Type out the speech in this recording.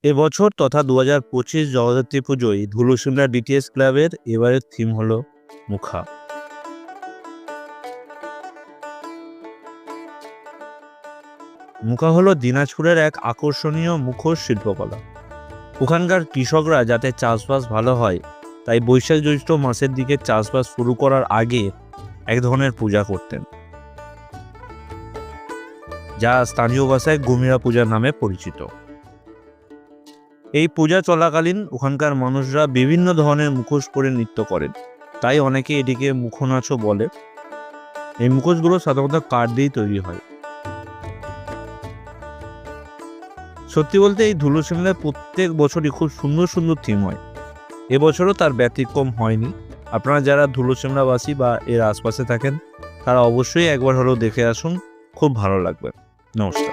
এবছর তথা 2025 জগদ্ধাত্রী পুজোয় ধুলুসিমলা ডিটিএস ক্লাবের এবারের থিম হলো মুখা। মুখা হলো দিনাজপুরের এক আকর্ষণীয় মুখোশ শিল্পকলা। ওখানকার কৃষকরা যাতে চাষবাস ভালো হয় তাই বৈশাখ জ্যৈষ্ঠ মাসের দিকে চাষবাস শুরু করার আগে এক ধরনের পূজা করতেন, যা স্থানীয় ভাষায় গুমিরা পূজা নামে পরিচিত। এই পূজা চলাকালীন ওখানকার মানুষরা বিভিন্ন ধরনের মুখোশ পরে নৃত্য করেন, তাই অনেকে এটিকে মুখনাচও বলে। এই মুখোশগুলো সাধারণত কাঠ দিয়েই তৈরি হয়। সত্যি বলতে এই ধুলুসিমলায় প্রত্যেক বছরই খুব সুন্দর সুন্দর থিম হয়, এবছরও তার ব্যতিক্রম হয়নি। আপনারা যারা ধুলুসিমলাবাসী বা এর আশপাশে থাকেন তারা অবশ্যই একবার হলেও দেখে আসুন, খুব ভালো লাগবে। নমস্কার।